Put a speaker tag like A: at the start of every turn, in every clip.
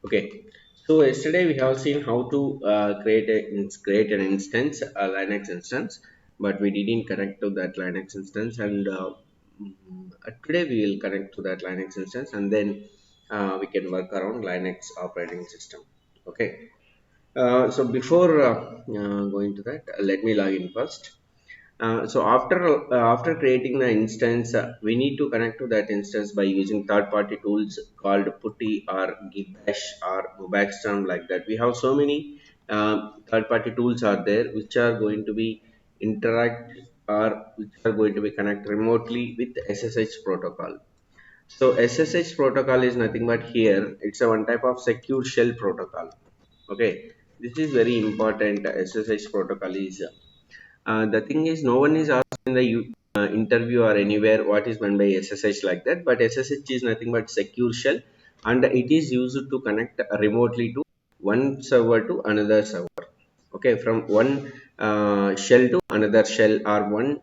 A: Okay, so yesterday we have seen how to create an instance, a Linux instance, but we didn't connect to that Linux instance, and today we will connect to that Linux instance, and then we can work around Linux operating system. Okay, so before going to that, let me log in first. So after creating the instance, we need to connect to that instance by using third-party tools called Putty or Gitbash or Mobaxterm like that. We have so many third-party tools are there which are going to be interact or which are going to be connect remotely with SSH protocol. So SSH protocol is nothing but here it's a one type of secure shell protocol. Okay, this is very important. SSH protocol is the thing is, no one is asked in the interview or anywhere what is meant by SSH like that. But SSH is nothing but secure shell, and it is used to connect remotely to one server to another server. Okay, from one shell to another shell, or one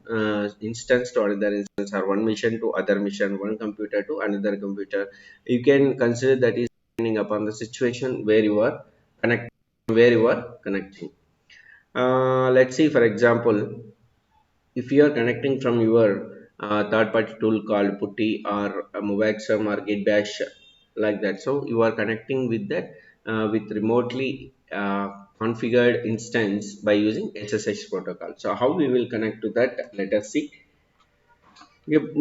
A: instance to another instance, or one mission to other mission, one computer to another computer. You can consider that is depending upon the situation where you are connecting. Let's see, for example, if you are connecting from your third-party tool called Putty or Movaxum or Gitbash like that, so you are connecting with that with remotely configured instance by using SSH protocol. So how we will connect to that? Let us see. Yep.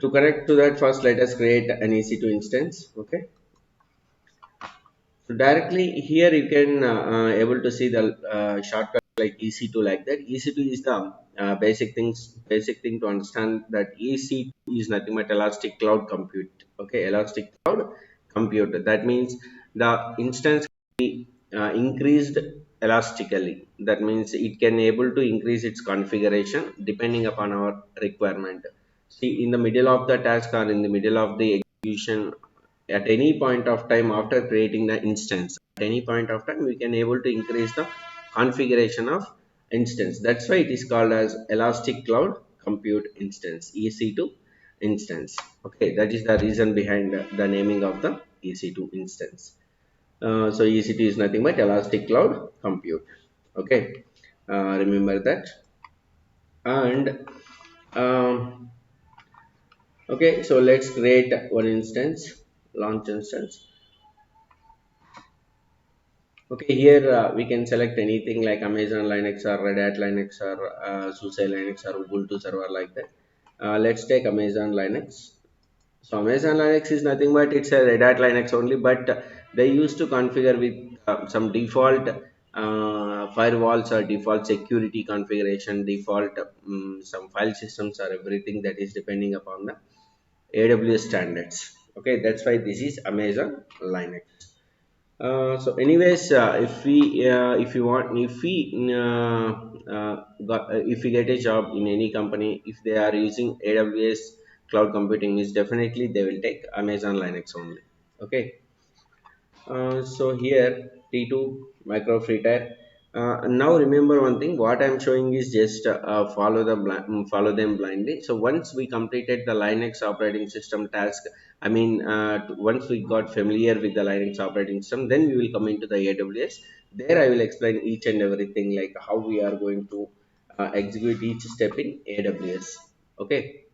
A: To connect to that, first let us create an EC2 instance. Okay. So directly here you can able to see the shortcut like EC2 like that. EC2 is the basic thing to understand that EC2 is nothing but Elastic Cloud Compute. Okay, Elastic Cloud Compute. That means the instance can be increased elastically. That means it can able to increase its configuration depending upon our requirement. See, in the middle of the task or in the middle of the execution, at any point of time after creating the instance, at any point of time we can able to increase the configuration of instance. That's why it is called as Elastic Cloud Compute Instance, EC2 instance. Okay, that is the reason behind the naming of the EC2 instance. So EC2 is nothing but Elastic Cloud Compute. Okay, remember that. And okay, so let's create one instance, launch instance. Okay, here we can select anything like Amazon Linux or Red Hat Linux or SUSE Linux or Ubuntu server like that. Let's take Amazon Linux. So Amazon Linux is nothing but it's a Red Hat Linux only, but they used to configure with some default firewalls or default security configuration, default some file systems or everything that is depending upon the AWS standards. Okay, that's why this is Amazon Linux. So anyways, if you want if we if we get a job in any company, if they are using AWS cloud computing, is definitely they will take Amazon Linux only. Okay. So here T2 micro free tire. Now remember one thing. What I'm showing is just follow them blindly. So once we completed the Linux operating system task, I mean, once we got familiar with the Linux operating system, then we will come into the AWS. There I will explain each and everything like how we are going to execute each step in AWS. Okay.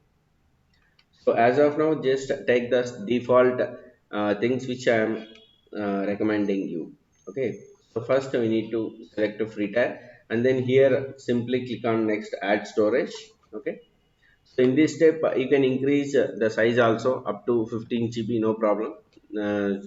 A: So as of now, just take the default things which I am recommending you. Okay. So first we need to select a free tab, and then here simply click on next add storage. Okay. So in this step, you can increase the size also up to 15 GB, no problem. Uh,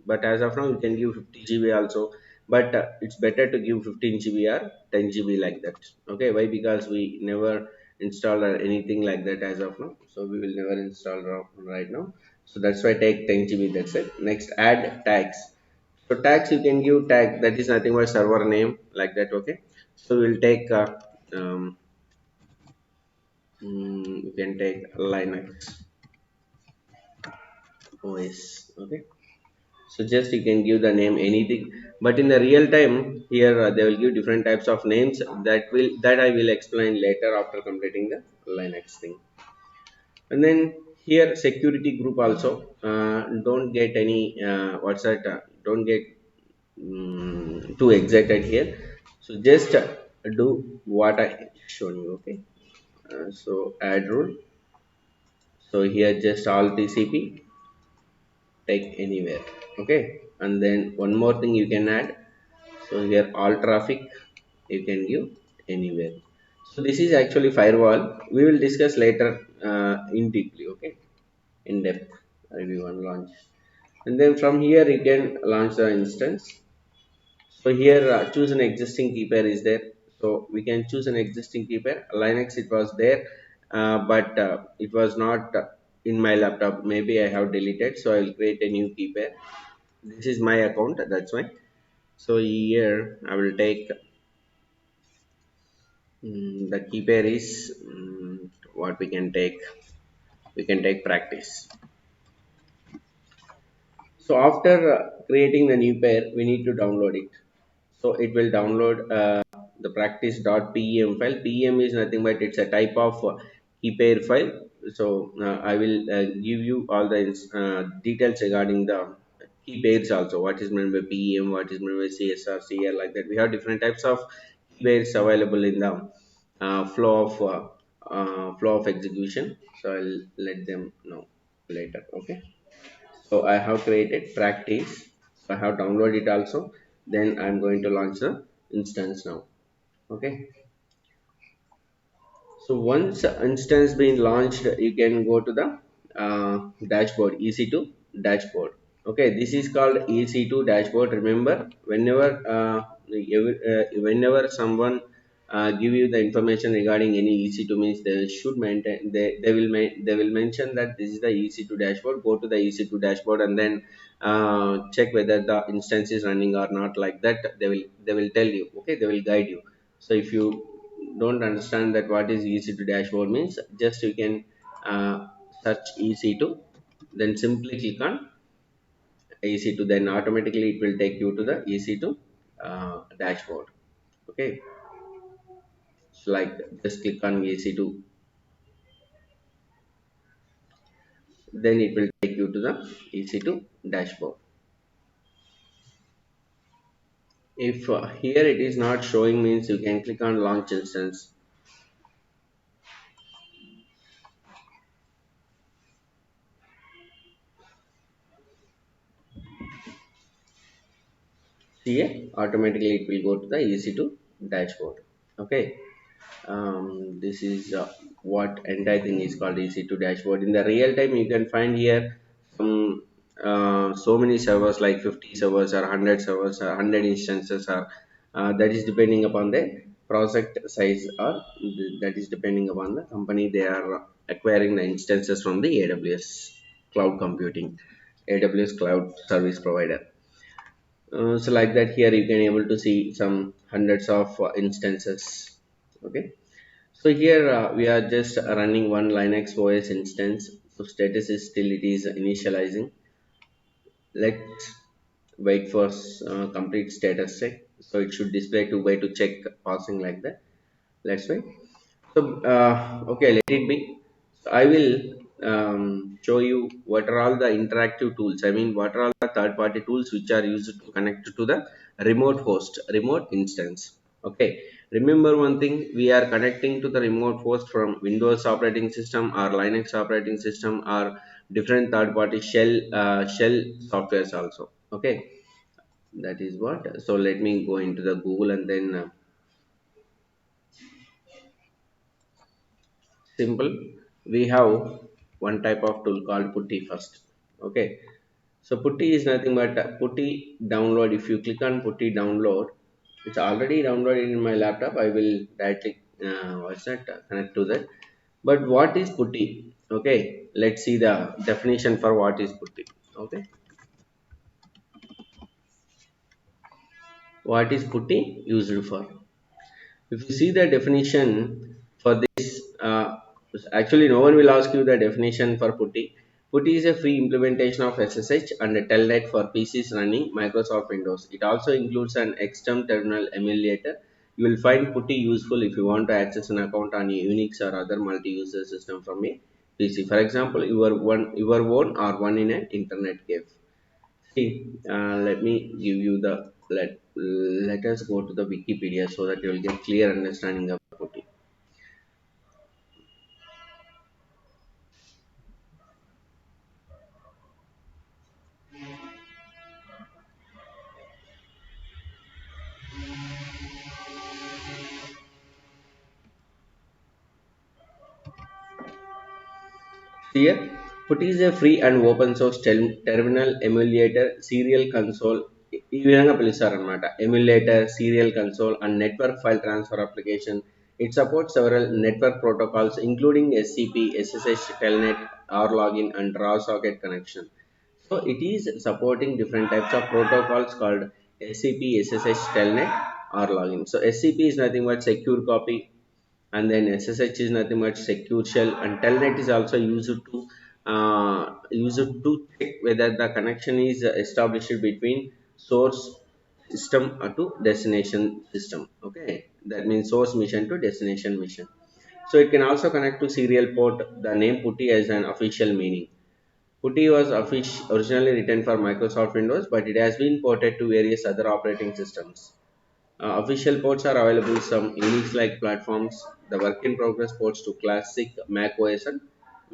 A: but as of now, you can give 50 GB also. But it's better to give 15 GB or 10 GB like that. Okay, why? Because we never install anything like that as of now. So we will never install right now. So that's why take 10 GB. That's it. Next, add tags. So tags you can give tag that is nothing but server name like that. Okay. So we'll take um, you can take Linux OS. Okay, so just you can give the name anything, but in the real time here they will give different types of names that I will explain later after completing the Linux thing. And then Here security group also, don't get any what's that don't get too excited here. So just do what I shown you. Okay. So add rule. So here just all TCP, take anywhere. Okay. And then one more thing you can add. So here all traffic you can give anywhere. So this is actually firewall. We will discuss later in deeply. Okay. In depth review and launch. And then from here you can launch the instance. So here choose an existing key pair is there. So we can choose an existing key pair. Linux it was there, but it was not in my laptop. Maybe I have deleted, so I will create a new key pair. This is my account, that's why. So here I will take the key pair is what we can take practice. So after creating the new pair, we need to download it. So it will download the practice.pem file. Pem is nothing but it's a type of key pair file. So I will give you all the details regarding the key pairs also. What is meant by pem, what is meant by csr, cl, like that. We have different types of key pairs available in the flow of execution. So I'll let them know later. Okay. So I have created practice. So I have downloaded it also. Then I'm going to launch the instance now. Okay. So once instance being launched, you can go to the dashboard, EC2 dashboard. Okay, this is called EC2 dashboard. Remember, whenever someone give you the information regarding any EC2 means they should maintain they will mention that this is the EC2 dashboard. Go to the EC2 dashboard and then check whether the instance is running or not. Like that, they will tell you. Okay, they will guide you. So if you don't understand that what is EC2 dashboard means, just you can search EC2, then simply click on EC2, then automatically it will take you to the EC2 dashboard. Okay, so like just click on EC2, then it will take you to the EC2 dashboard. If here it is not showing means, you can click on launch instance. See here, automatically it will go to the EC2 dashboard. Okay. This is what entire thing is called EC2 dashboard. In the real time, you can find here some so many servers, like 50 servers or 100 servers or 100 instances, or that is depending upon the project size, or that is depending upon the company they are acquiring the instances from the AWS cloud computing, AWS cloud service provider. So like that, here you can able to see some hundreds of instances. Okay. So here we are just running one Linux OS instance. So status is still it is initializing. Let's wait for complete status check. So it should display to way to check passing, like that. Let's wait. So okay, let it be. So I will show you what are all the interactive tools. I mean, what are all the third-party tools which are used to connect to the remote host, remote instance. Okay. Remember one thing: we are connecting to the remote host from Windows operating system or Linux operating system or different third-party shell softwares also. Okay, that is what. So let me go into the Google and then simple. We have one type of tool called putty first. Okay. So putty is nothing but putty download. If you click on putty download, it's already downloaded in my laptop. I will directly what's that connect to that. But what is putty? Okay, let's see the definition for what is putty. Okay, what is putty used for? If you see the definition for this, actually no one will ask you the definition for putty. Putty is a free implementation of SSH and a telnet for PCs running Microsoft Windows. It also includes an external terminal emulator. You will find putty useful if you want to access an account on a Unix or other multi-user system from a PC. For example, your own or one in an internet cafe. See, let me give you the let us go to the Wikipedia so that you will get clear understanding of putty. Here, putty is a free and open source terminal emulator, serial console, ఈ విధంగా పిలుస్తారనమాట. Emulator, serial console, and network file transfer application. It supports several network protocols, including SCP, SSH, Telnet, RLogin, and raw socket connection. So it is supporting different types of protocols called SCP, SSH, Telnet, RLogin. So SCP is nothing but secure copy, and then SSH is nothing but secure shell, and telnet is also used to check whether the connection is established between source system to destination system. Okay, that means source mission to destination mission. So it can also connect to serial port. The name putty has an official meaning. Putty was originally written for Microsoft Windows, but it has been ported to various other operating systems. Official ports are available some Unix like platforms. The work in progress ports to classic Mac OS and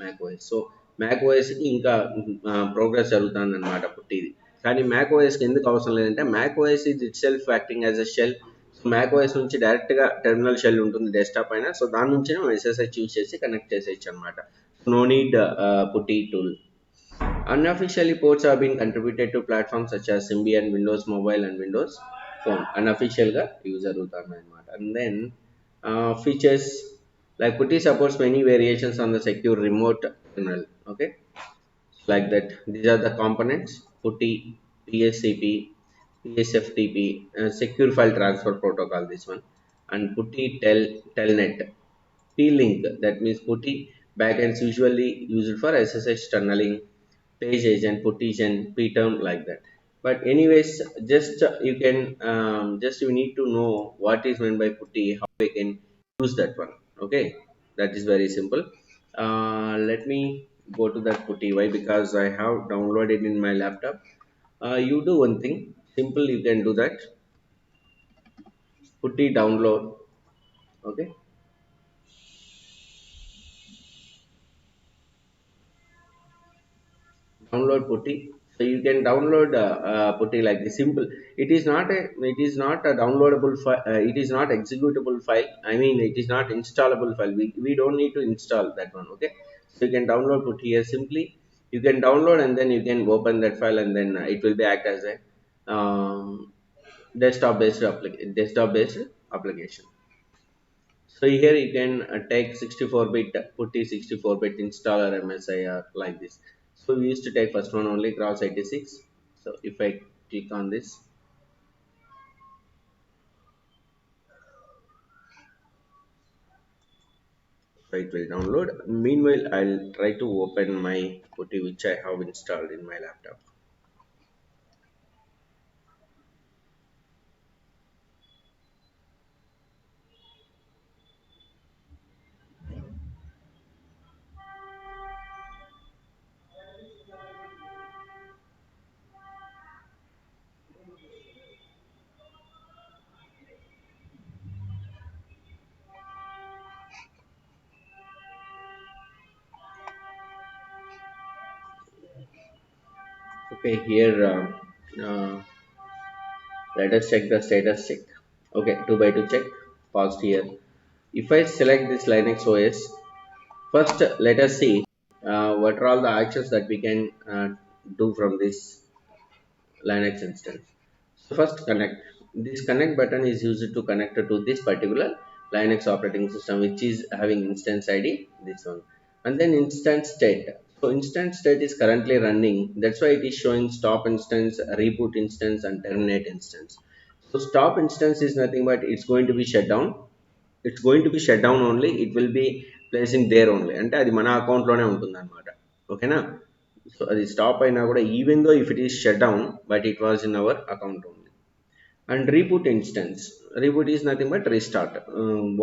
A: Mac OS. So Mac OS కి ఇంకా progress జరుగుతుంది అనమాట పుట్టిది. కానీ Mac ఓఎస్కి ఎందుకు అవసరం లేదంటే Mac OS is itself acting as a shell. So Mac OS నుంచి డైరెక్ట్గా టెర్మినల్ షెల్ ఉంటుంది డెస్క్టాప్ పైన. సో దాని నుంచి మనం ఎస్ఎస్హెచ్ యూస్ చేసి కనెక్ట్ చేసేయచ్చు అనమాట. No need PuTTY tool. Unofficially, ports have been contributed to platforms such as Symbian, Windows Mobile, and Windows Phone. Unofficial ga user అనమాట. And then features like Putty supports many variations on the secure remote terminal. Okay, like that. These are the components: Putty, PSCP, PSFTP, Secure File Transfer Protocol. This one, and Putty Telnet. P-Link, that means Putty backends usually used for SSH tunneling, page agent, Puttigen, P-term, like that. But anyways, just you can just you need to know what is meant by Putty, how we can use that one. Okay, that is very simple. Let me go to that Putty. Why? Because I have downloaded in my laptop. You do one thing simple. You can do that. Putty download. Okay. Download putty. So you can download putty like this simple. It is not a downloadable file. It is not executable file. I mean, it is not installable file. We don't need to install that one. Okay, so you can download putty here simply. You can download and then you can open that file, and then it will be act as a desktop based application. So here you can take 64-bit putty 64-bit installer MSIR like this. So we used to take first one only cross 86. So if I click on this, so it will download. Meanwhile, I'll try to open my putty which I have installed in my laptop. Okay, here let us check the status check. Okay, 2 by 2 check. Paused here. If I select this Linux OS, first let us see what are all the actions that we can do from this Linux instance. So first connect. This connect button is used to connect to this particular Linux operating system which is having instance ID, this one. And then instance state. So instance state is currently running. That's why it is showing stop instance, reboot instance, and terminate instance. So stop instance is nothing but it's going to be shut down. It's going to be shut down only. It will be placing there only. అంటే అది మన అకౌంట్లోనే ఉంటుంది అనమాట. ఓకేనా? So అది stop అయినా కూడా even though if it is shut down but it was in our account only. And reboot instance, reboot is nothing but restart.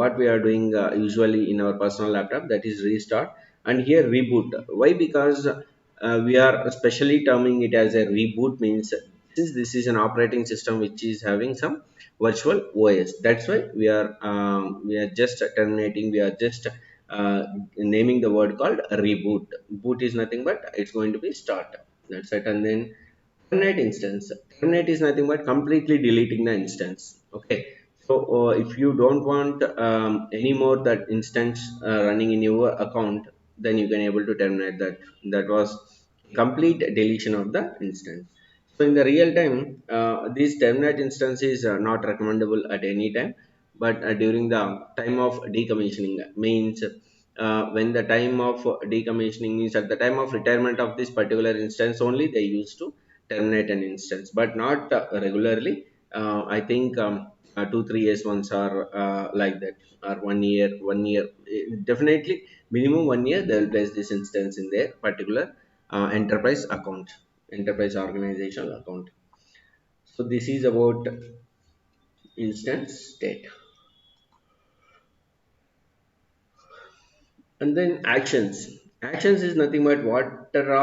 A: What we are doing usually in our personal laptop, that is restart. and here reboot. Why? Because we are especially terming it as a reboot, means since this is an operating system which is having some virtual OS, that's why we are just terminating, we are just uh, naming the word called reboot. Boot is nothing but it's going to be start, that's it. And then terminate instance. Terminate is nothing but completely deleting the instance. Okay. So if you don't want any more that instance running in your account, then you can able to terminate that. That was complete deletion of the instance. So in the real time, these terminate instance is not recommendable at any time, but during the time of decommissioning means when the time of decommissioning is at the time of retirement of this particular instance only they used to terminate an instance, but not regularly. I think 2 3 years once or like that, or 1 year, 1 year. Definitely, minimum 1 year they will place this instance in their particular enterprise account, enterprise organizational account. So this is about instance state. And then actions is nothing but what are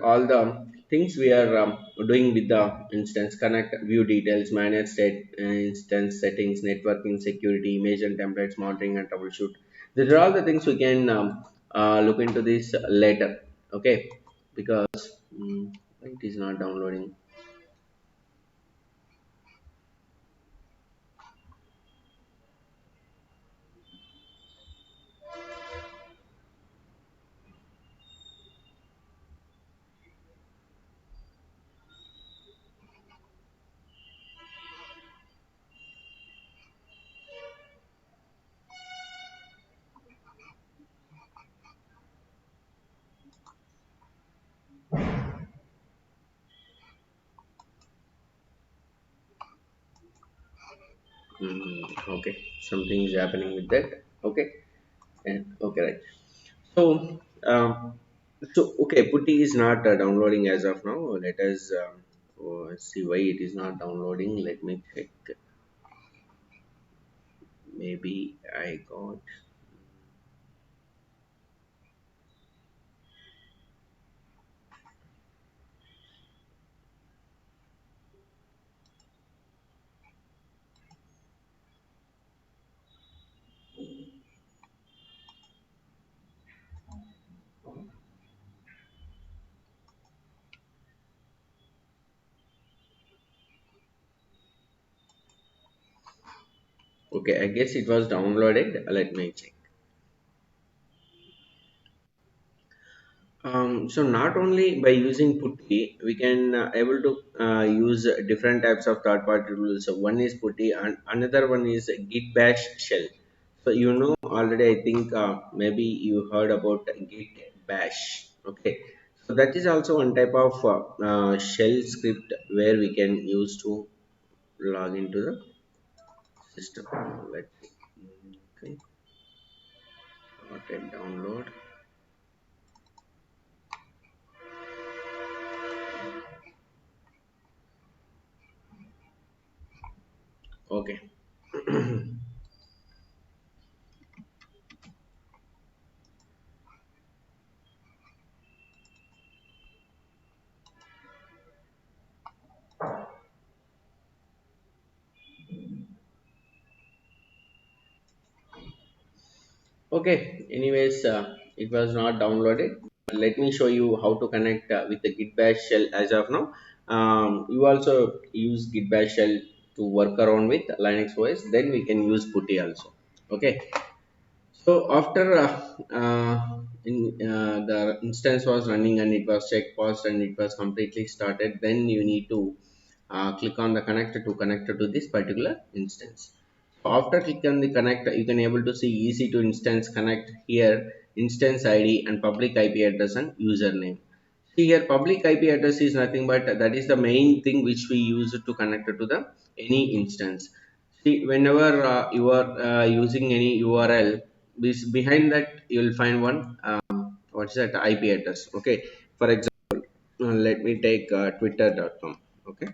A: all the things we are doing with the instance: connect, view details, manage state, instance settings, networking, security, image and templates, monitoring and troubleshoot. These are all the things we can look into this later. Okay, because it is not downloading. Okay, something is happening with that. Okay. Okay, right. So, okay, Putty is not downloading as of now. Let us see why it is not downloading. Let me check. Maybe I got. Okay, I guess it was downloaded. Let me check. So not only by using Putty, we can able to use different types of third-party tools. So one is Putty, and another one is Git Bash shell. So you know already, I think maybe you heard about Git Bash. Okay, so that is also one type of shell script where we can use to log into the system. Let's see. Okay, started download. Okay. Okay, anyways, it was not downloaded. Let me show you how to connect with the Git Bash shell as of now. You also use Git Bash shell to work around with Linux OS. Then we can use Putty also. Okay. So after the instance was running and it was checked, paused, and it was completely started, then you need to click on the connector to connect to this particular instance. So after click on the connect, you can able to see easy to instance connect here, instance ID and public IP address and username. See here, public IP address is nothing but that is the main thing which we use to connect to the any instance. See, whenever you are using any URL, behind that you will find one what's that IP address. Okay, for example, let me take twitter.com. Okay,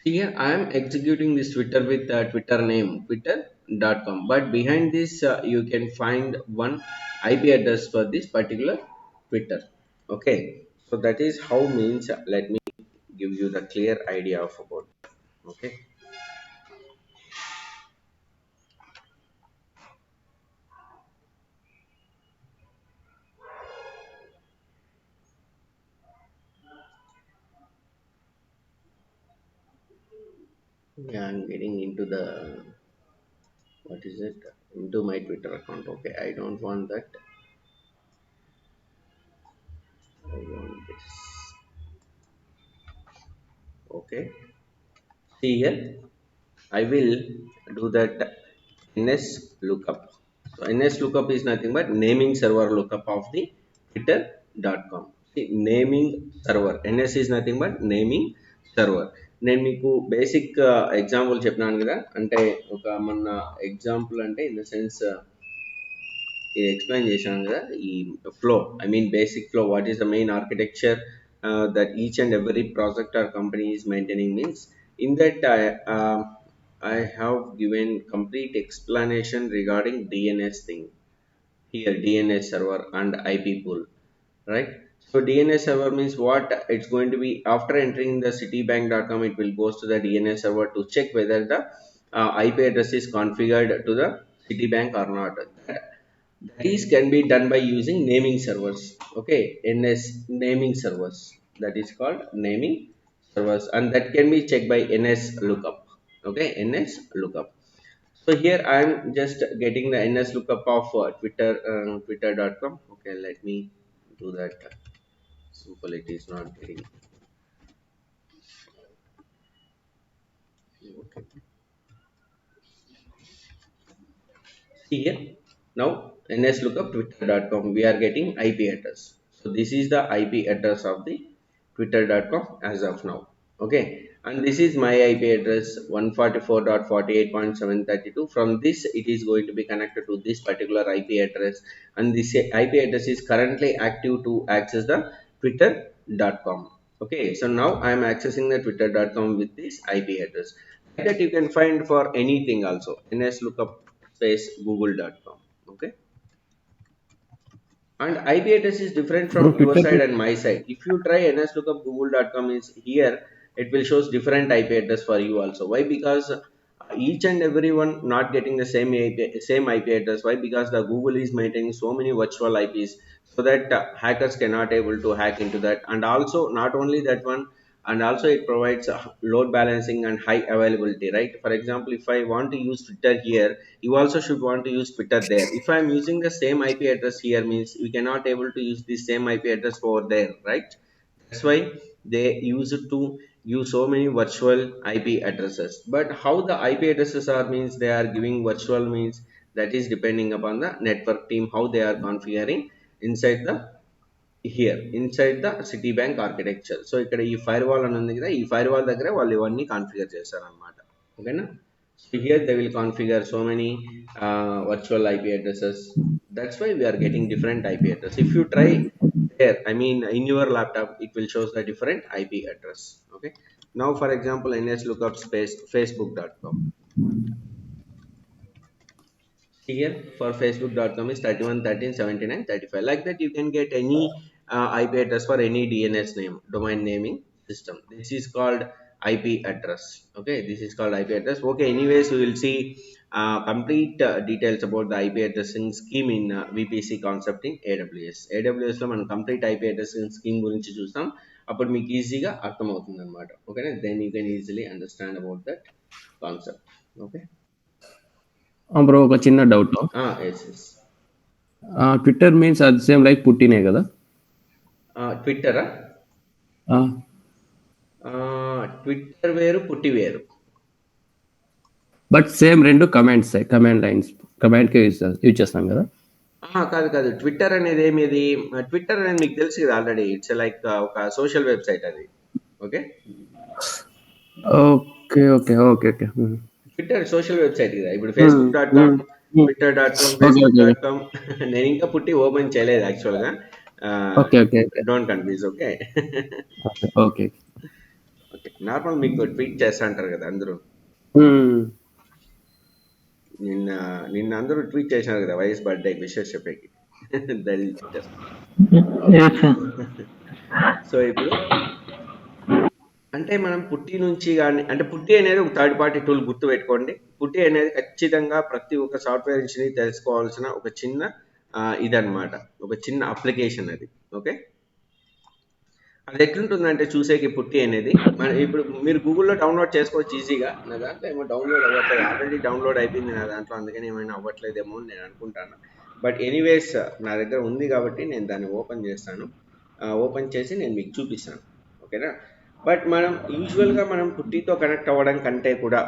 A: Here I am executing this Twitter with Twitter name twitter.com, but behind this you can find one IP address for this particular Twitter. Okay, so that is how means let me give you the clear idea of about. Okay, yeah, I'm getting into the what is it into my Twitter account. Okay, I don't want that. I want this. Okay, see here. I will do that NS lookup. So NS lookup is nothing but naming server lookup of the twitter.com. See, naming server. NS is nothing but naming server. నేను మీకు basic example చెప్పినాను కదా, అంటే ఒక మన example అంటే in the sense ఇది explain చేశాను కదా, ఈ flow I mean basic flow what is the main architecture that each and every project or company is maintaining means in that I have given complete explanation regarding DNS thing here, DNS server and IP pool, right? So DNS server means what? It's going to be after entering the citibank.com, it will goes to the DNS server to check whether the IP address is configured to the Citibank or not. That is can be done by using naming servers. Okay, NS naming servers, that is called naming servers, and that can be checked by NS lookup. Okay, NS lookup. So here I am just getting the NS lookup of twitter.com. Okay, let me do that. Simple, it is not getting. Okay. See here, now NS lookup twitter.com, we are getting IP address. So this is the IP address of the twitter.com as of now. Okay, and this is my IP address 144.48.732. From this it is going to be connected to this particular IP address, and this IP address is currently active to access the twitter.com. Okay, so now I am accessing the twitter.com with this IP address. Like that you can find for anything also, NS lookup space google.com. Okay, and IP address is different
B: Bro,
A: from your
B: Twitter
A: side and my side. If you try NS lookup google.com is here, it will shows different IP address for you also. Why? Because each and everyone not getting the same IP address. Why? Because the Google is maintaining so many virtual IPs, so that hackers cannot able to hack into that. And also not only that one, and also it provides load balancing and high availability, right? For example, if I want to use Twitter here, you also should want to use Twitter there. If I'm using the same IP address here means we cannot able to use the same IP address over there, right? That's why they use it to use so many virtual IP addresses. But how the IP addresses are means they are giving virtual means, that is depending upon the network team how they are configuring inside the here inside the Citibank architecture. So ఇక్కడ ఈ fire wall అని ఉంది కదా, ఈ fire wall దగ్గర వాళ్ళు ఇవన్నీ configure చేస్తారనమాట. ఓకేనా? So here they will configure so many virtual IP addresses. That's why we are getting different IP address. If you try there, I mean in your laptop, it will shows the different IP address. Okay. Now for example, NS lookup space facebook.com. Here for facebook.com is 31 13 79 35. Like that you can get any IP address for any DNS name, domain naming system. This is called IP address. Okay, this is called IP address. Okay, anyways we will see complete details about the IP addressing scheme in VPC concept in AWS లో మనం complete IP addressing scheme గురించి చూస్తాం. అప్పుడు మీకు ఈజీగా అర్థమవుతుంది అనమాట. ఓకేనా, then you can easily understand about that concept. Okay,
B: bro ఒక చిన్న doubt.
A: Yes yes.
B: Twitter means అది సేమ్ లైక్ పుట్టినే కదా?
A: ట్విట్టరా? ట్విట్టర్ వేరు, పుట్టి వేరు.
B: బట్ సేమ్ రెండు కమాండ్స్, కమాండ్ లైన్స్, కమాండ్కే యూజ్ చేస్తాం కదా?
A: కాదు కాదు, ట్విట్టర్ అనేది ఏమిది? ట్విట్టర్ అనేది మీకు తెలుసు కదా ఆల్రెడీ, ఇట్స్ లైక్ ఒక సోషల్ వెబ్సైట్ అది. Okay
B: okay okay okay okay.
A: Twitter social website కదా. ఇప్పుడు facebook.com, twitter.com, facebook.com. నేను ఇంకా పుట్టి ఓపెన్ చేయలేదు యాక్చువల్గా.
B: Okay okay
A: don't confuse. Okay
B: okay.
A: Normal మీకు ట్వీట్ చేస్తా అంటారు కదా అందరూ.
B: Hmm.
A: నిన్న నిన్న అందరూ ట్వీట్ చేసినారు కదా వైఎస్ బర్త్డే విషెస్ చెప్పేకి. That is Twitter.
C: Yes, sir.
A: So ఇప్పుడు అంటే మనం పుట్టి నుంచి గాని అంటే పుట్టి అనేది ఒక థర్డ్ పార్టీ టూల్ గుర్తుపెట్టుకోండి. పుట్టి అనేది ఖచ్చితంగా ప్రతి ఒక్క సాఫ్ట్‌వేర్ ఇంజినీర్ తెలుసుకోవాల్సిన ఒక చిన్న ఇదన్నమాట. ఒక చిన్న అప్లికేషన్ అది. ఓకే. అది ఎట్లుంటుందంటే చూసేకి పుట్టి అనేది మన ఇప్పుడు మీరు గూగుల్‌లో డౌన్‌లోడ్ చేసుకోవచ్చు ఈజీగా. నా దాంట్లో ఏమో డౌన్‌లోడ్ అవ్వట్లేదు. ఆల్రెడీ డౌన్‌లోడ్ అయిపోయింది నా దాంట్లో. అందుకని ఏమైనా అవ్వట్లేదేమో అని నేను అనుకుంటాను. బట్ ఎనీవేస్ నా దగ్గర ఉంది కాబట్టి నేను దాన్ని ఓపెన్ చేస్తాను. ఓపెన్ చేసి నేను మీకు చూపిస్తాను. ఓకేనా? బట్ మనం యూజువల్‌గా మనం పుట్టితో కనెక్ట్ అవ్వడం కంటే కూడా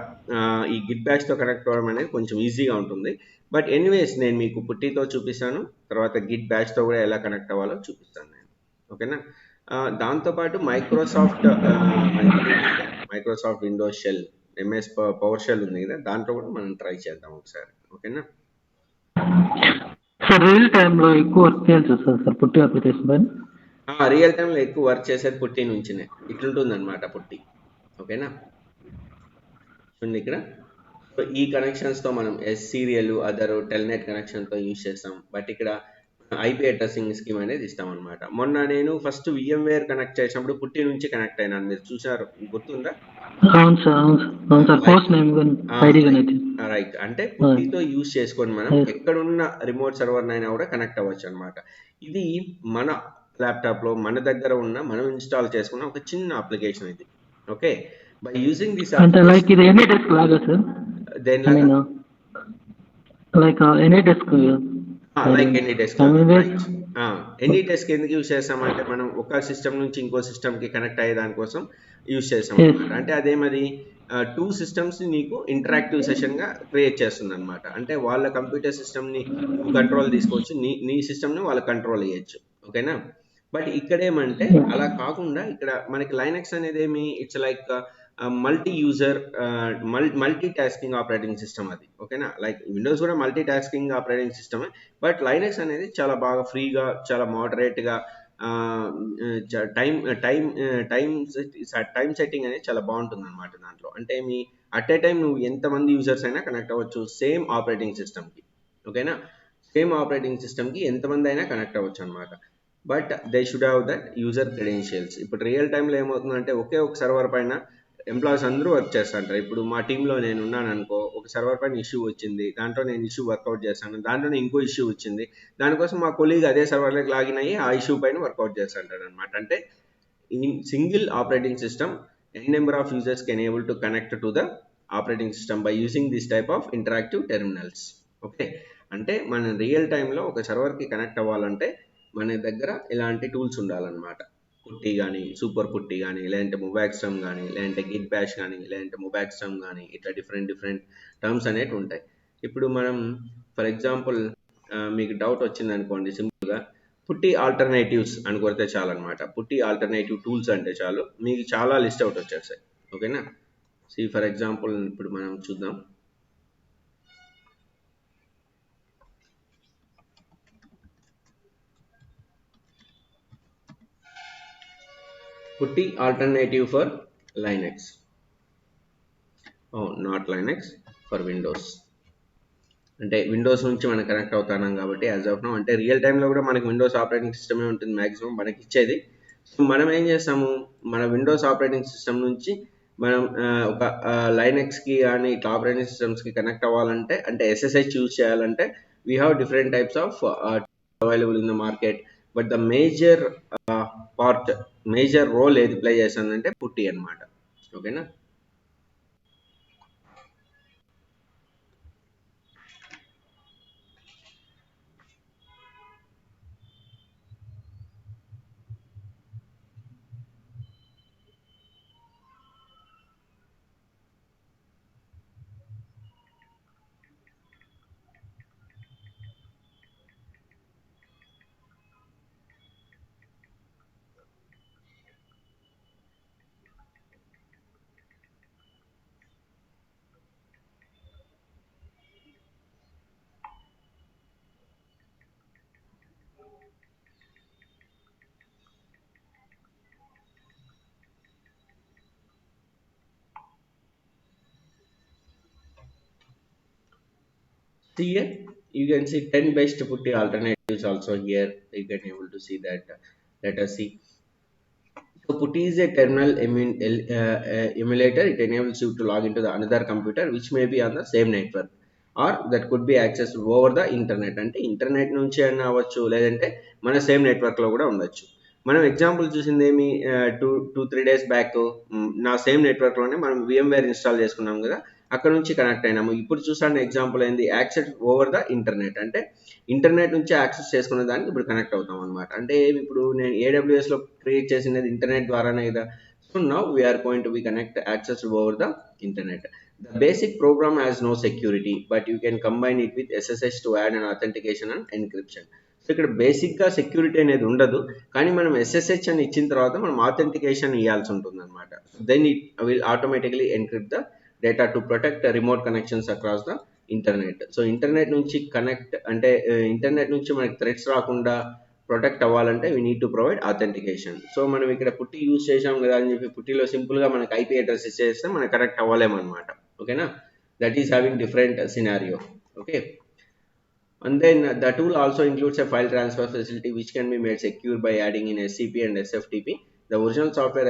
A: ఈ గిట్ బ్యాష్‌తో కనెక్ట్ అవ్వడం అనేది కొంచెం ఈజీగా ఉంటుంది. బట్ ఎనీవేస్ నేను మీకు పుట్టితో చూపిస్తాను. తర్వాత గిట్ బ్యాష్‌తో కూడా ఎలా కనెక్ట్ అవ్వాలో చూపిస్తాను నేను. ఓకేనా? దాంతో పాటు మైక్రోసాఫ్ట్ మనకి ఇది ఉంది కదా! Microsoft Windows shell, MS PowerShell ఉంది కదా! దాంట్లో కూడా మనం ట్రై చేద్దాం ఒకసారి. ఓకేనా?
C: సార్ రియల్ టైంలో ఎక్కువ వర్క్ చేయాల్సి వస్తుంది సార్ పుట్టి అప్లికేషన్ పైన.
A: రియల్ టైమ్‌లో ఎక్కువ వర్క్ చేసేది పుట్టి నుంచినే. ఇట్లుంటుందన్నమాట పుట్టి. ఓకేనా? చూడండి ఇక్కడ. సో, ఈ కనెక్షన్స్‌తో మనం సీరియల్, అదర్, టెల్‌నెట్ కనెక్షన్‌తో యూజ్ చేస్తాం. బట్ ఇక్కడ ఐపీ అడ్రెసింగ్ స్కీమ్ అనేది ఇస్తామన్నమాట. మొన్న నేను ఫస్ట్ VMware కనెక్ట్ చేసినప్పుడు పుట్టి నుంచి కనెక్ట్ అయినాను. మీరు చూసారు గుర్తుందా?
C: అవును సార్, అవును సార్, అవును సార్.
A: లైక్
C: పోస్ట్ నేమ్ కానీ ఐడి కానీ
A: రైట్.
C: అయితే.
A: రైట్. అంటే పుట్టితో యూజ్ చేసుకొని మనం ఎక్కడున్న రిమోట్ సర్వర్‌నైనా కూడా కనెక్ట్ అవ్వచ్చన్నమాట. ఇది మన ల్యాప్‌టాప్‌లో మన దగ్గర ఉన్న మనం ఇన్‌స్టాల్ చేసుకున్న ఒక చిన్న అప్లికేషన్ ఇది. ఓకే. బై యూజింగ్ దిస్
C: అంటే లైక్
A: అప్లికేషన్
C: ఇది ఎనీ డెస్క్ లాగా సార్. ఐ
A: దేనిలాగా?
C: Mean like AnyDesk
A: like AnyDesk లాగా. రైట్. ఎనీ డెస్క్ ఎందుకు యూజ్ చేస్తామంటే మనం ఒక సిస్టమ్ నుంచి ఇంకో సిస్టమ్‌కి కనెక్ట్ అయ్యే దానికోసం యూజ్ చేస్తామన్నమాట. అంటే అదేమది 2 సిస్టమ్స్‌ని నీకు ఇంటరాక్టివ్ సెషన్‌గా క్రియేట్ చేస్తుందన్నమాట. అంటే వాళ్ళ కంప్యూటర్ సిస్టమ్‌ని నువ్వు కంట్రోల్ తీసుకోవచ్చు. నీ సిస్టమ్‌ని వాళ్ళు కంట్రోల్ చేయొచ్చు. ఓకేనా? బట్ ఇక్కడేమంటే అలా కాకుండా ఇక్కడ మనకి లైనక్స్ అనేదేమి it's like multi user multitasking operating system అది. ఓకేనా? లైక్ విండోస్ కూడా మల్టీ టాస్కింగ్ ఆపరేటింగ్ సిస్టమే. బట్ లైనక్స్ అనేది చాలా బాగా ఫ్రీగా, చాలా మోడరేట్‌గా time time time time setting అనేది చాలా బాగుంటుందన్నమాట దాంట్లో. అంటే అట్ ఏ టైమ్ నువ్వు ఎంతమంది యూజర్స్ అయినా కనెక్ట్ అవ్వచ్చు సేమ్ ఆపరేటింగ్ సిస్టమ్‌కి. ఓకేనా? సేమ్ ఆపరేటింగ్ సిస్టమ్‌కి ఎంతమంది అయినా కనెక్ట్ అవ్వచ్చు అనమాట. But they should have that user credentials. ఇప్పుడు రియల్ టైమ్‌లో ఏమవుతుందంటే ఒకే ఒక సర్వర్ పైన ఎంప్లాయీస్ అందరూ వర్క్ చేస్తుంటారు. ఇప్పుడు మా టీంలో నేను ఉన్నాను అనుకో, ఒక సర్వర్ పైన ఇష్యూ వచ్చింది. దాంట్లో నేను ఇష్యూ వర్కౌట్ చేస్తాను. దాంట్లోనే ఇంకో ఇష్యూ వచ్చింది. దానికోసం మా కొలీగ్ అదే సర్వర్లోకి లాగిన్ అయ్యి ఆ ఇష్యూ పైన వర్కౌట్ చేస్తుంటాడు అనమాట. అంటే in single operating system N number of users can able to connect to the operating system by using this type of interactive terminals. Okay. అంటే మన రియల్ టైంలో ఒక సర్వర్కి కనెక్ట్ అవ్వాలంటే మన దగ్గర ఇలాంటి టూల్స్ ఉండాలన్నమాట. పుట్టి కానీ, సూపర్ పుట్టి కానీ, లేదంటే మొబాక్స్టమ్ కానీ, లేదంటే గిట్ బ్యాష్ కానీ, లేదంటే మొబాక్స్టమ్ కానీ, ఇట్లా డిఫరెంట్ డిఫరెంట్ టర్మ్స్ అనేవి ఉంటాయి. ఇప్పుడు మనం ఫర్ ఎగ్జాంపుల్ మీకు డౌట్ వచ్చింది అనుకోండి, సింపుల్గా పుట్టి ఆల్టర్నేటివ్స్ అని కొడితే చాలు అనమాట. పుట్టి ఆల్టర్నేటివ్ టూల్స్ అంటే చాలు మీకు చాలా లిస్ట్ అవుట్ వచ్చేస్తాయి. ఓకేనా? ఫర్ ఎగ్జాంపుల్ ఇప్పుడు మనం చూద్దాం. పుట్టి alternative for Linux. Not Linux, for Windows. అంటే విండోస్ నుంచి మనం కనెక్ట్ అవుతున్నాం కాబట్టి యాజ్ ఆఫ్ నౌ అంటే రియల్ టైంలో కూడా మనకి విండోస్ ఆపరేటింగ్ సిస్టమే ఉంటుంది మ్యాక్సిమం మనకి ఇచ్చేది. సో మనం ఏం చేస్తాము, మన విండోస్ ఆపరేటింగ్ సిస్టమ్ నుంచి మనం ఒక లైనక్స్కి కానీ ఇట్లా ఆపరేటింగ్ సిస్టమ్స్కి కనెక్ట్ అవ్వాలంటే అంటే SSH యూజ్ చేయాలంటే we have different types of available in the market. But the major part, major role ఏది ప్లే చేస్తుందంటే పుట్టి అనమాట. ఓకేనా? See here, you can see 10 best putty alternatives also here. You can able to see that. Let us see. So PuTTY is a terminal emulator. It enables you to log into the another computer which may be on the same network or that could be accessed over the internet. అంటే internet నుంచి అయినా అవ్వచ్చు, లేదంటే మన same నెట్వర్క్లో కూడా ఉండొచ్చు. మనం ఎగ్జాంపుల్ చూసింది ఏమి, టూ త్రీ డేస్ బ్యాక్ నా సేమ్ నెట్వర్క్లోనే మనం VMware ఇన్స్టాల్ చేసుకున్నాం కదా, అక్కడ నుంచి కనెక్ట్ అయినాము. ఇప్పుడు చూసాను ఎగ్జాంపుల్ ఏంది, యాక్సెస్ ఓవర్ ద ఇంటర్నెట్, అంటే ఇంటర్నెట్ నుంచి యాక్సెస్ చేసుకునే దానికి ఇప్పుడు కనెక్ట్ అవుతాం అనమాట. అంటే ఇప్పుడు నేను AWSలో క్రియేట్ చేసినది ఇంటర్నెట్ ద్వారానే కదా. So now we're going to be connect access over the internet. The basic program has no security, but you can combine it with SSH to add an authentication and encryption. So ఇక్కడ బేసిక్గా security అనేది ఉండదు, కానీ మనం SSH అని ఇచ్చిన తర్వాత మనం ఆథెంటికేషన్ ఇవ్వాల్సి ఉంటుంది అనమాట. Then it will automatically encrypt the data to protect remote connections across the internet. So internet నుంచి కనెక్ట్ అంటే ఇంటర్నెట్ నుంచి మనకి థ్రెట్స్ రాకుండా ప్రొటెక్ట్ అవ్వాలంటే we need to provide authentication. So మనం ఇక్కడ పుట్టి యూజ్ చేసాం కదా అని చెప్పి పుట్టిలో సింపుల్గా మనకి IP అడ్రస్ ఇచ్చేస్తే మనకి కనెక్ట్ అవ్వలేమన్నమాట. ఓకేనా, that is having different scenario. Okay, and then the tool also includes a file transfer facility which can be made secure by adding in SCP and SFTP. The original software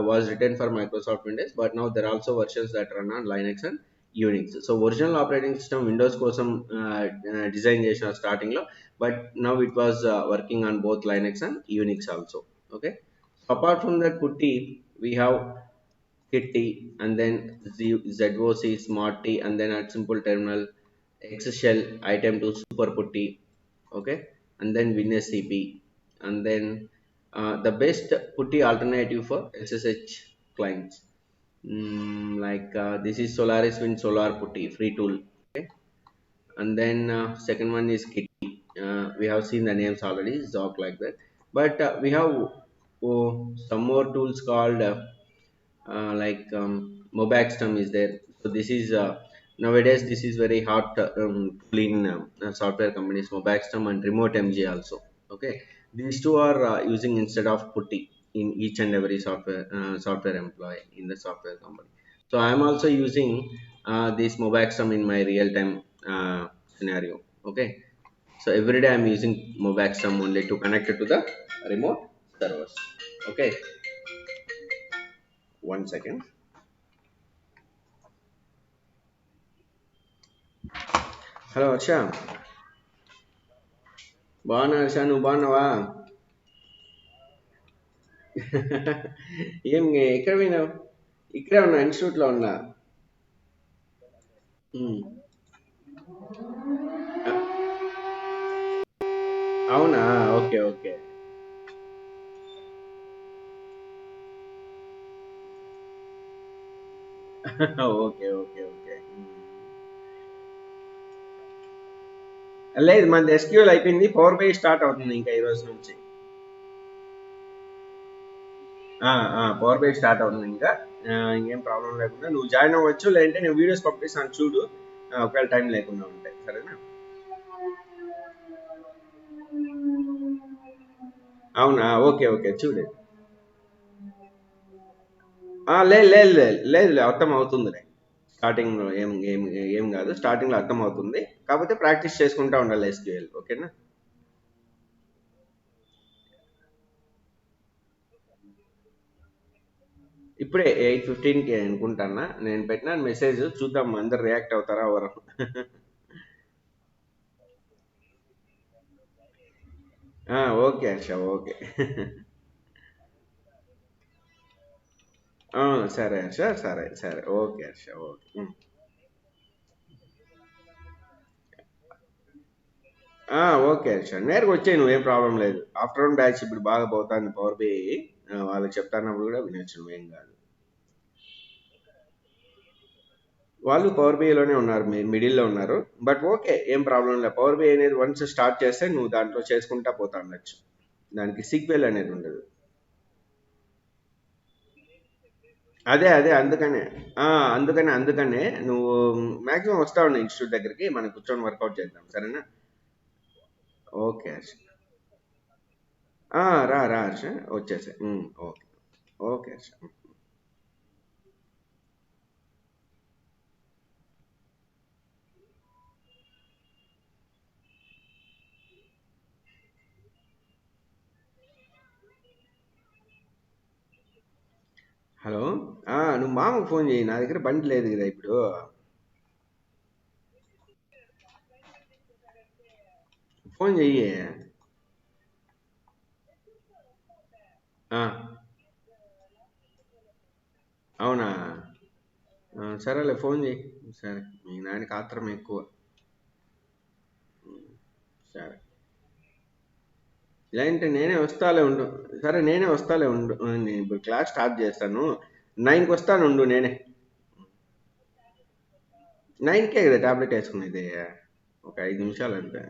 A: was written for Microsoft Windows, but now there are also versions that run on Linux and Unix. So original operating system Windows కోసం design చేసిన starting లో, but now it was working on both Linux and Unix also. Okay, so apart from that putty, we have Kitty, and then ZOC, Smart T, and then at Simple Terminal, XShell, Item to Super Putty, okay, and then WinSCP, and then the best putty alternative for SSH clients. Like this is Solaris Win Solar Putty, free tool, okay, and then second one is Kitty. We have seen the names already, Zoc like that, but we have some more tools called like Mobaxterm is there. So this is nowadays this is very hot tool in software companies, Mobaxterm and Remote MG also. Okay, these two are using instead of putty in each and every software employee in the software company. So I am also using this Mobaxterm in my real time scenario. Okay, so every day I am using Mobaxterm only to connect it to the remote servers. Okay, one second. Hello Harsha, బాగున్నా హర్ష, నువ్వు బాగున్నావా? ఏం ఎక్కడ పోయినావు? ఇక్కడే ఉన్నా, ఇన్స్టిట్యూట్లో ఉన్నా. ఉమ్. అవునా, okay okay. Okay okay okay. లేదు, మనది SQL అయిపోయింది, పవర్ BI స్టార్ట్ అవుతుంది ఇంకా ఈ రోజు నుంచి. పవర్ BI స్టార్ట్ అవుతుంది ఇంకా, ఇంకేం ప్రాబ్లం లేకుండా నువ్వు జాయిన్ అవ్వచ్చు, లేదంటే నేను వీడియోస్ పంపిస్తాను చూడు, ఒకవేళ టైం లేకుండా ఉంటాయి, సరేనా? అవునా, ఓకే ఓకే, చూడు. లేదు లేదు లేదు లేదు, అర్థం అవుతుందిలే. స్టార్టింగ్ ఏం ఏం ఏం కాదు, స్టార్టింగ్ లో అర్థం అవుతుంది, కాకపోతే ప్రాక్టీస్ చేసుకుంటా ఉండాలి SQL. ఓకేనా? ఇప్పుడే 8:15కి అనుకుంటానా నేను పెట్టిన మెసేజ్, చూద్దాం అందరు రియాక్ట్ అవుతారా ఎవరు. Okay Harsha, okay. సరే హర్ష, సరే సరే, okay Harsha, okay. Okay Harsha, నేరుగా వచ్చాయి, నువ్వేం ప్రాబ్లం లేదు. ఆఫ్టర్నూన్ బ్యాచ్ ఇప్పుడు బాగా పోతాను పవర్ BI, వాళ్ళకి చెప్తానప్పుడు కూడా వినొచ్చు, నువ్వేం కాదు. వాళ్ళు పవర్ BIలోనే ఉన్నారు, మిడిల్లో ఉన్నారు, బట్ ఓకే, ఏం ప్రాబ్లం లేదు. పవర్ BI అనేది వన్స్ స్టార్ట్ చేస్తే నువ్వు దాంట్లో చేసుకుంటా పోతా ఉండొచ్చు, దానికి సీక్వెల్ అనేది ఉండదు. అదే అదే, అందుకనే అందుకనే నువ్వు మాక్సిమం వస్తా ఉండు ఇన్స్టిట్యూట్ దగ్గరికి, మనం కూర్చొని వర్కౌట్ చేద్దాం, సరేనా? ఓకే హర్ష. రా రా హర్ష, వచ్చేసే. Okay okay Harsha. హలో. నువ్వు మామకు ఫోన్ చేయి, నా దగ్గర బండి లేదు కదా ఇప్పుడు. ఫోన్ చెయ్యి. ఆ, అవునా? సరేలే ఫోన్ చేయి. సరే, మీ నాయనకి ఆత్రం ఎక్కువ. సరే, లేదంటే నేనే వస్తాలే ఉండు. సరే నేనే వస్తాలే ఉండు. నేను ఇప్పుడు క్లాస్ స్టార్ట్ చేస్తాను. 9కి వస్తాను ఉండు నేనే. 9కే కదా టాబ్లెట్ వేసుకునేది. ఒక 5 నిమిషాలు అంతే.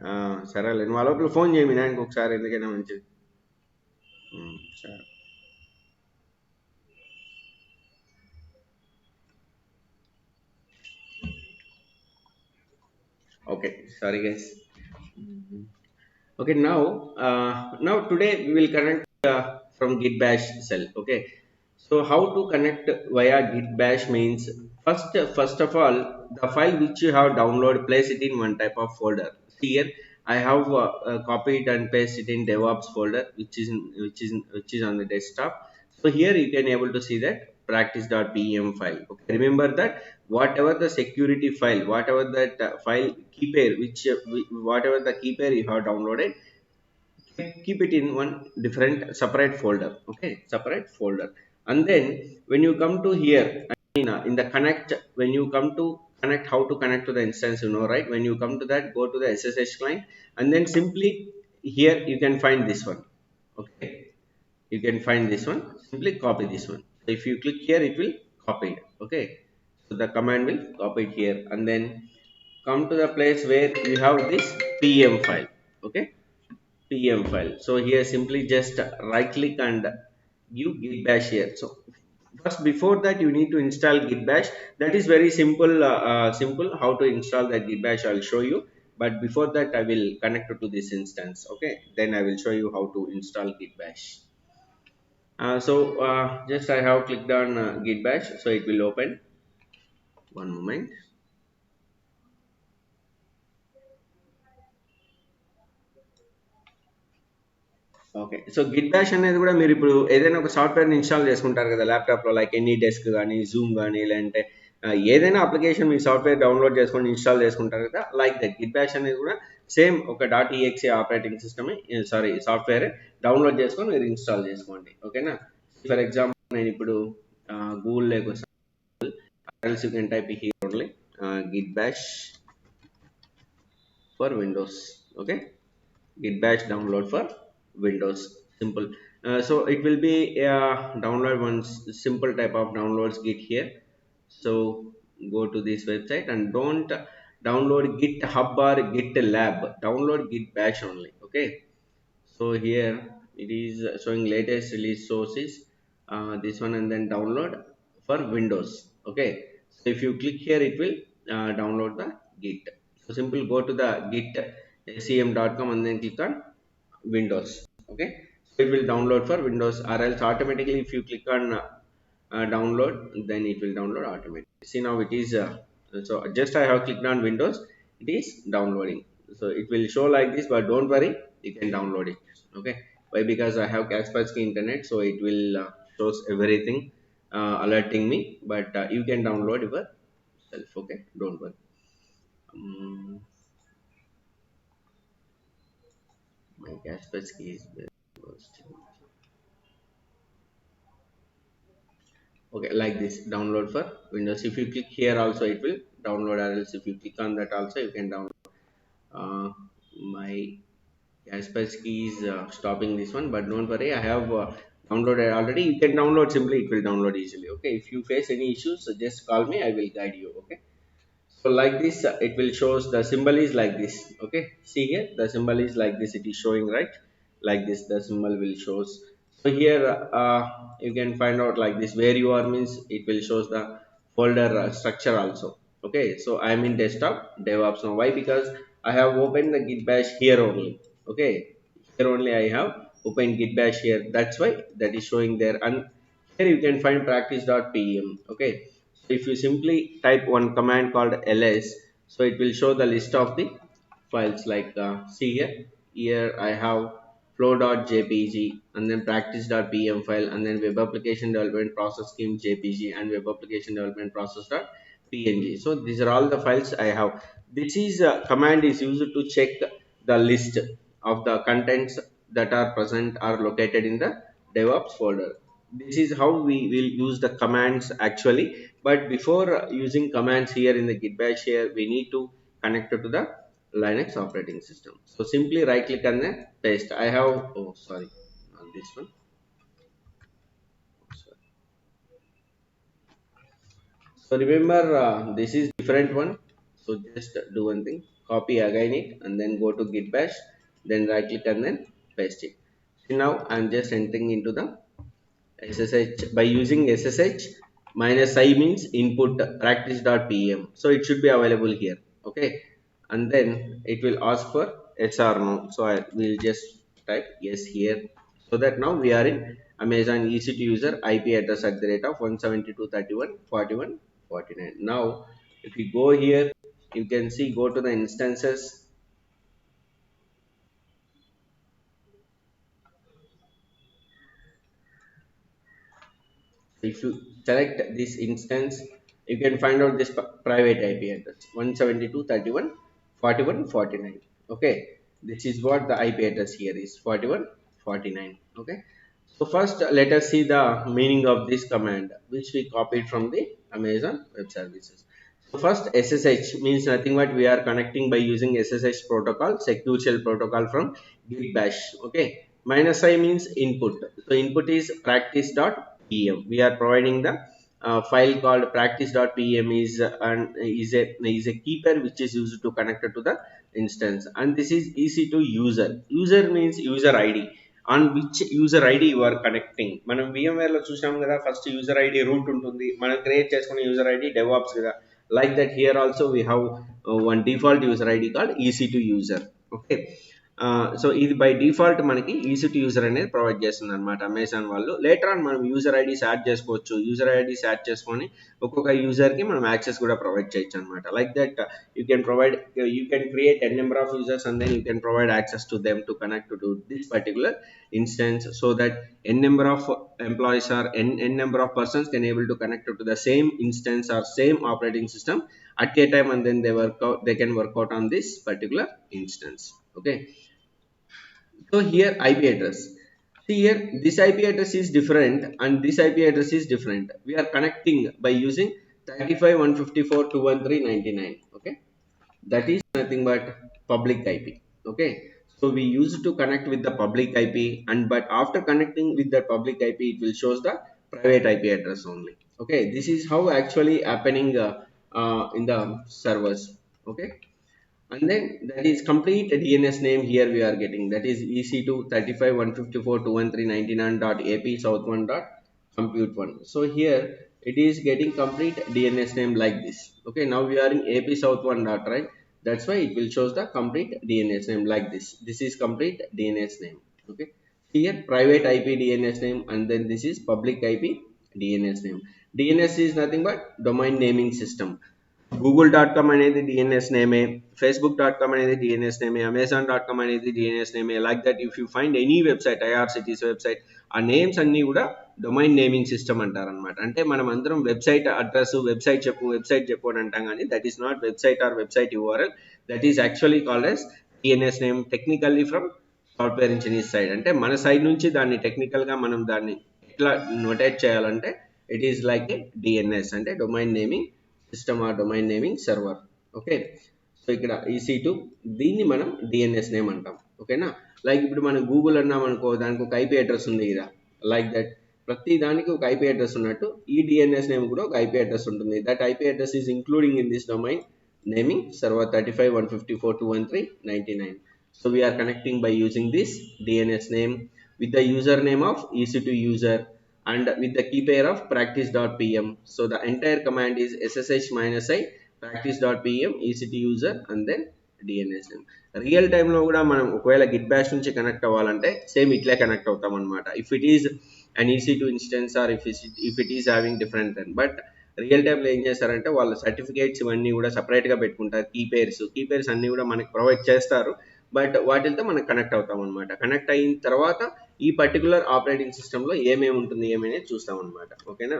A: సరేలే, నువ్వు ఆ లోపల ఫోన్ చేయి మీ నాయనకి ఒకసారి, ఎందుకైనా మంచిది. సరే. Okay, sorry guys. Okay, now today we will connect from Git Bash cell. Okay, so how to connect via Git Bash means, first of all, the file which you have downloaded, place it in one type of folder. See here, I have copied and pasted it in DevOps folder, which is on the desktop. So here you can able to see that practice.pem file. Okay, remember that whatever the security file, whatever that file key pair, whatever the key pair you have downloaded, keep it in one different separate folder. Okay, separate folder. And then when you come to here, in the connect, when you come to connect, how to connect to the instance, right? When you come to that, go to the SSH client, and then simply here you can find this one. Okay, you can find this one, simply copy this one. So if you click here, it will copy it. Okay, so the command will copy it here, and then come to the place where you have this pm file. Okay, pm file. So here simply just right click and give git bash here. So first, before that, you need to install git bash. That is very simple. Simple how to install that git bash, I'll show you. But before that, I will connect it to this instance. Okay, then I will show you how to install git bash. Just I have clicked on git bash, so it will open. One moment. Okay. So, Git Bash అనేది గూడా మీరిప్పుడు ఏదైనా ఒక సాఫ్ట్‌వేర్‌ని install చేసుకుంటారు గదా! ల్యాప్‌టాప్‌లో, like any desk గానీ, జూమ్ గానీ, లేదంటే ఏదైనా అప్లికేషన్ మీ సాఫ్ట్‌వేర్ డౌన్‌లోడ్ చేసుకొని ఇన్‌స్టాల్ చేసుకుంటారు కదా! లైక్ దట్ గిట్ బాష్ అనేది గూడా సేమ్ ఒక .exe ఆపరేటింగ్ సిస్టమే, సారీ, సాఫ్ట్‌వేరే డౌన్‌లోడ్ చేసుకొని మీరు ఇన్‌స్టాల్ చేసుకోండి. ఓకేనా? ఫర్ ఎగ్జాంపుల్ నేనిప్పుడు గూగుల్‌లోకొస్తాను. Else you can type here only git bash for Windows. Okay, git bash download for windows. Simple. So it will be download one simple type of downloads git here. So go to this website and don't download github or gitlab, download git bash only. Okay, so here it is showing latest release sources, this one, and then download for windows. Okay, so if you click here, it will download the git. So simple, go to the git sem.com and then click on windows. Okay, so it will download for windows, or else automatically if you click on download, then it will download automatically. See, now it is so just I have clicked on windows, it is downloading. So it will show like this, but don't worry, you can download it. Okay, why? Because I have Kaspersky internet, so it will shows everything, alerting me, but you can download yourself. Okay, don't worry. um, my Kaspersky is very worst. Okay, like this, download for windows. If you click here also, it will download, or else if you click on that also, you can download. My Kaspersky is stopping this one, but don't worry, I have downloaded already. You can download, simply it will download easily. Okay, if you face any issues, so just call me, I will guide you. Okay, so like this, it will shows the symbol is like this. Okay, see here, the symbol is like this, it is showing, right? Like this, the symbol will shows. So here you can find out like this, where you are means it will shows the folder structure also. Okay, so I am in desktop DevOps now. Why? Because I have opened the git bash here only. Okay, here only I have opened git bash here, that's why that is showing there. And here you can find practice.pem. Okay, so if you simply type one command called ls, so it will show the list of the files, like see here, I have flow.jpg, and then practice.pm file, and then web application development process scheme jpg, and web application development process.png. So these are all the files I have. This is command is used to check the list of the contents that are present or located in the DevOps folder. This is how we will use the commands actually. But before using commands here in the git bash, here we need to connect it to the Linux operating system. So simply right click and then paste. I have, oh sorry, not this one. Sorry. So remember, this is different one. So just do one thing, copy again it, and then go to git bash, then right click and then paste it. So now I'm just entering into the SSH by using SSH minus I means input practice.pm. So it should be available here. Okay. And then it will ask for yes or no. So I will just type yes here. So that now we are in Amazon EC2 user IP address at the rate of 172.31.41.49. Now, if you go here, you can see go to the instances. If you select this instance, you can find out this private IP address 172.31.41.49. Okay, this is what the IP address here is 41.49. Okay, so first let us see the meaning of this command which we copied from the Amazon Web Services. So first, SSH means nothing but we are connecting by using SSH protocol, secure shell protocol from Git Bash. Okay, minus I means input. So input is practice.pm. We are providing the file called practice.pm is a keeper which is used to connect it to the instance, and this is EC2 user. User means user ID. On which user ID you are connecting. మనం VMware లో చూసాం కదా, first user ID route ఉంటుంది, మనం create చేసుకునే user ID DevOps కదా. Like that here also we have one default user ID called EC2 user. Okay. So ఇది by default మనకి EC2 యూజర్ అనేది ప్రొవైడ్ చేస్తుంది అనమాట అమెజాన్ వాళ్ళు. లేటర్ ఆన్ మనం యూజర్ ఐడీస్ యాడ్ చేసుకోవచ్చు. యూజర్ ఐడీస్ యాడ్ చేసుకొని ఒక్కొక్క యూజర్కి మనం యాక్సెస్ కూడా ప్రొవైడ్ చేయొచ్చు అనమాట. Like that you can create N number of users and then you can provide access to them to connect to this particular instance, so that n number of employees or n number of persons can able to connect to the same instance or same operating system at a time, and then they can work out on this particular instance. Okay, so here IP address, see here this IP address is different and this IP address is different. We are connecting by using 35.154.213.99. Okay, that is nothing but public IP. Okay, so we used to connect with the public IP, and but after connecting with the public IP it will shows the private IP address only. Okay, this is how actually happening in the servers. Okay, and then that is complete DNS name here we are getting, that is EC2 35.154.213.99.ap south1.compute1. So here it is getting complete DNS name like this. Okay, now we are in AP south1 dot, right? That's why it will shows the complete DNS name like this. This is complete DNS name. Okay, here private IP DNS name, and then this is public IP DNS name. DNS is nothing but domain naming system. google.com అనేది DNS నేమే, facebook.com అనేది DNS నేమే, amazon.com అనేది DNS నేమే. Like that if you find any website, IRCTC website, ఆ names అన్నీ కూడా domain naming system అంటారు అనమాట. అంటే మనం అందరం వెబ్సైట్ అడ్రస్, వెబ్సైట్ చెప్పు అని అంటాం, కానీ that is not website are website URL. That is actually called as DNS name technically from software engineer side. అంటే మన సైడ్ నుంచి దాన్ని టెక్నికల్గా మనం దాన్ని ఎట్లా నోటేట్ చేయాలంటే it is like a DNS అంటే domain naming system or domain naming server. Okay, so ఇక్కడ EC2 దీన్ని మనం DNS నేమ్ అంటాం. ఓకేనా, లైక్ ఇప్పుడు మనం గూగుల్ అన్నాం అనుకో, దానికి ఒక IP అడ్రస్ ఉంది కదా. లైక్ దట్ ప్రతి దానికి ఒక IP అడ్రస్ ఉన్నట్టు ఈ DNS నేమ్ కూడా ఒక IP అడ్రస్ ఉంటుంది. That IP address is including in this domain naming server 35.154.213.99. So we are connecting by using this DNS name with the username of EC2 user and with the key pair of practice.pm. So the entire command is ssh minus I practice.pm EC2 user and then DNS name. Real టైంలో కూడా మనం ఒకవేళ Git Bash నుంచి connect అవ్వాలంటే same ఇట్లే connect అవుతాం అనమాట. If it is an EC2 instance or if it is having different then. But real టైంలో ఏం చేస్తారంటే వాళ్ళ సర్టిఫికేట్స్ ఇవన్నీ కూడా సపరేట్గా పెట్టుకుంటారు. కీ పేర్స్ అన్నీ కూడా మనకి ప్రొవైడ్ చేస్తారు. బట్ వాటితో మనం కనెక్ట్ అవుతాం అనమాట. కనెక్ట్ అయిన తర్వాత ఈ పర్టికులర్ ఆపరేటింగ్ సిస్టంలో ఏమేమి ఉంటుంది ఏమనేది చూస్తాం అనమాట. ఓకేనా.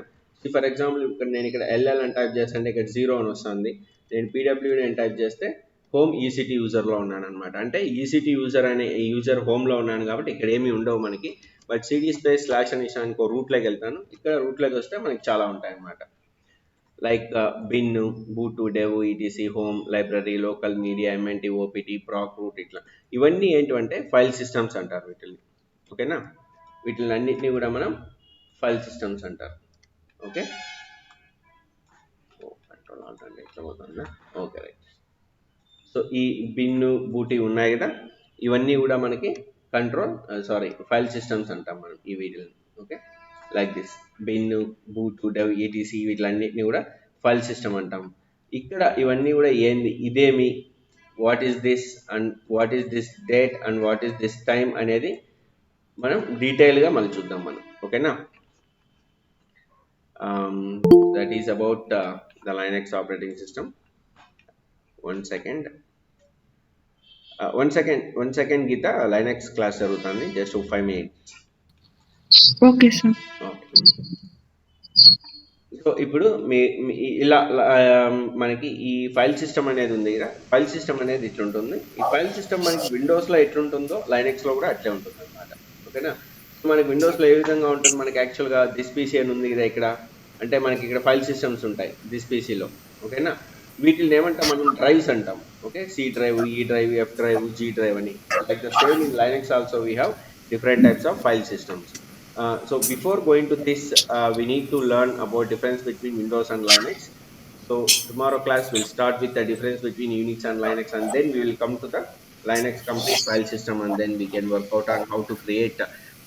A: ఫర్ ఎగ్జాంపుల్ నేను ఇక్కడ ఎల్ఎల్ అని టైప్ చేస్తే ఇక్కడ 0 అని వస్తుంది. నేను పీడబ్ల్యూడి అని టైప్ చేస్తే హోమ్ ఈసీటీ యూజర్లో ఉన్నాను అనమాట. అంటే ఈసీటీ యూజర్ అనే యూజర్ హోమ్లో ఉన్నాను కాబట్టి ఇక్కడ ఏమి ఉండవు మనకి. బట్ సిడి స్పేస్ స్లాష్ అని ఇష్టానికి రూట్లోకి వెళ్తాను. ఇక్కడ రూట్లోకి వస్తే మనకి చాలా ఉంటాయి అన్నమాట. Like bin, boot, dev, ETC, home, library, local, media, MNT, OPT, proc, root, ఇట్లా ఇవన్నీ ఏంటంటే ఫైల్ సిస్టమ్స్ అంటారు వీటిని. ఓకేనా. వీటిని అన్నింటినీ కూడా మనం ఫైల్ సిస్టమ్స్ అంటారు. ఓకే. కంట్రోల్ ఆల్ట్ అంటే ఎట్లా పోతుందా. Okay right. సో ఈ బిన్, బూటీ ఉన్నాయి కదా, ఇవన్నీ కూడా మనకి ఫైల్ సిస్టమ్స్ అంటాం మనం ఈ వీటిని. Okay. Like this bin, boot, dev, ETC వీటిలన్నిటిని కూడా ఫైల్ సిస్టమ్ అంటాం. ఇక్కడ ఇవన్నీ కూడా ఏంది, ఇదేమి, what is this and what is this date and what is this time అనేది మనం డీటెయిల్గా మళ్ళీ చూద్దాం మనం. ఓకేనా. That is about the Linux operating system. One second Geetha, Linux class జరుగుతుంది. Just 5 minutes.
D: Okay sir.
A: Okay. So ఇప్పుడు ఇలా మనకి ఈ ఫైల్ సిస్టమ్ అనేది ఉంది కదా. ఫైల్ సిస్టమ్ అనేది ఇట్లుంటుంది. ఈ ఫైల్ సిస్టమ్ మనకి విండోస్లో ఎట్లుంటుందో లైనక్స్లో కూడా అట్లే ఉంటుంది అనమాట. ఓకేనా. సో మనకి విండోస్లో ఏ విధంగా ఉంటుంది, మనకి యాక్చువల్గా దిస్ పీసీ అని ఉంది కదా ఇక్కడ. అంటే మనకి ఇక్కడ ఫైల్ సిస్టమ్స్ ఉంటాయి దిస్ పీసీలో. ఓకేనా. వీటిని ఏమంటాం మనం, డ్రైవ్స్ అంటాం. Okay. C drive, E drive, F drive, G drive అని. Like the same in Linux also we have different types of file systems. So before going to this, we need to learn about difference between Windows and Linux. So tomorrow class will start with the difference between Unix and Linux, and then we will come to the Linux complete file system, and then we can work out on how to create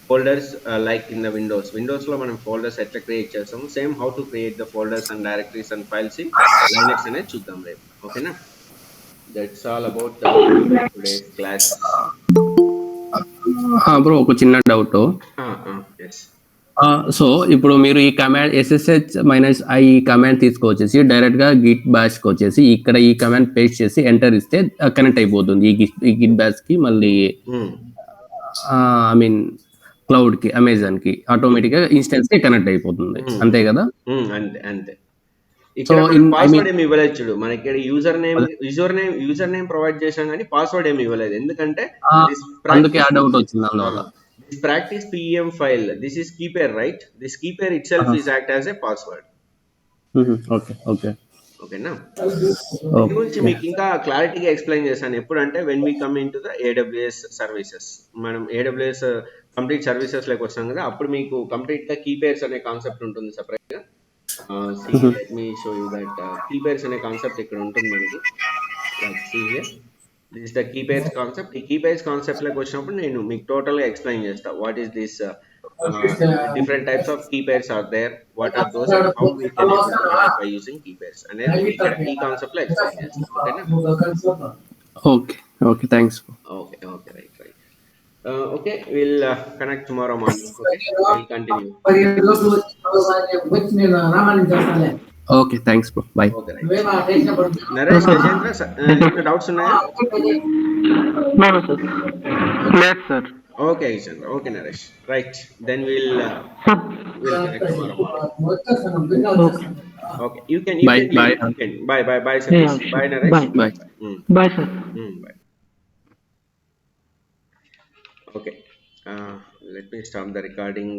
A: folders like in the Windows lo manam folders etla create chestamu, same how to create the folders and directories and files in Linux ane chuddam repu. Okay na. That's all about today's class.
B: Bro ఒక చిన్న doubt.
A: Yes.
B: So ఇప్పుడు మీరు ఈ command SSH-i command తీసుకొచ్చేసి direct గా Git Bosch కి వచ్చేసి ఇక్కడ ఈ కమాండ్ పేస్ట్ చేసి ఎంటర్ ఇస్తే కనెక్ట్ అయిపోతుంది ఈ గిట్ బాష్ కి, మళ్ళీ ఐ మీన్ క్లౌడ్ కి, అమెజాన్ కి ఆటోమేటిక్ గా ఇన్స్టెన్స్ కి కనెక్ట్ అయిపోతుంది. అంతే కదా.
A: అంతే. ఇక్కడ పాస్వర్డ్ ఏమి ఇవ్వలేదు చూడు. మనకి ఇక్కడ యూజర్ నేమ్ ప్రొవైడ్ చేసాం కానీ పాస్వర్డ్ ఏమి ఇవ్వలేదు. ఎందుకంటే
B: అందుకే ఆ డౌట్ వచ్చింది. అందువల్ల
A: this practice pem file, this is keeper, right? This keeper itself is act as a password. Okay na. దీని గురించి మీకు ఇంకా క్లారిటీగా ఎక్స్ప్లెయిన్ చేశాను ఎప్పుడంటే when we come into the AWS services. మనం AWS కంప్లీట్ సర్వీసెస్ లోకి వస్తాం కదా, అప్పుడు మీకు కంప్లీట్ గా కీపేర్స్ అనే కాన్సెప్ట్ ఉంటుంది సెపరేట్ గా. let me show you that keypairs అనే కాన్సెప్ట్ ఇక్కడ ఉంటుంది మనకి. like see here, this is the keypairs concept. ఈ keypairs కాన్సెప్ట్ లోకి వచ్చినప్పుడు నేను మీకు టోటల్ గా ఎక్స్ప్లెయిన్ చేస్తా. what is this different types of keypairs are there, what are those, and how we can able to connect by using keypairs అనేది ఇక్కడ ఈ కాన్సెప్ట్ లో ఎక్స్ప్లెయిన్ చేస్తా.
B: Okay thanks.
A: Okay right. Okay, we'll connect tomorrow morning. Okay, we'll continue.
B: Okay, thanks bro. Bye.
A: Okay, right. Naresh, Gajendra, doubts unnaya?
C: No sir. Yes sir.
A: Okay Gajendra. Okay Naresh. Right. Then we'll connect tomorrow morning. Okay. You can
B: bye.
A: Bye Satish.
C: Yeah,
A: bye Naresh.
C: Bye. Bye sir.
A: Bye. Okay. Let me stop the recording.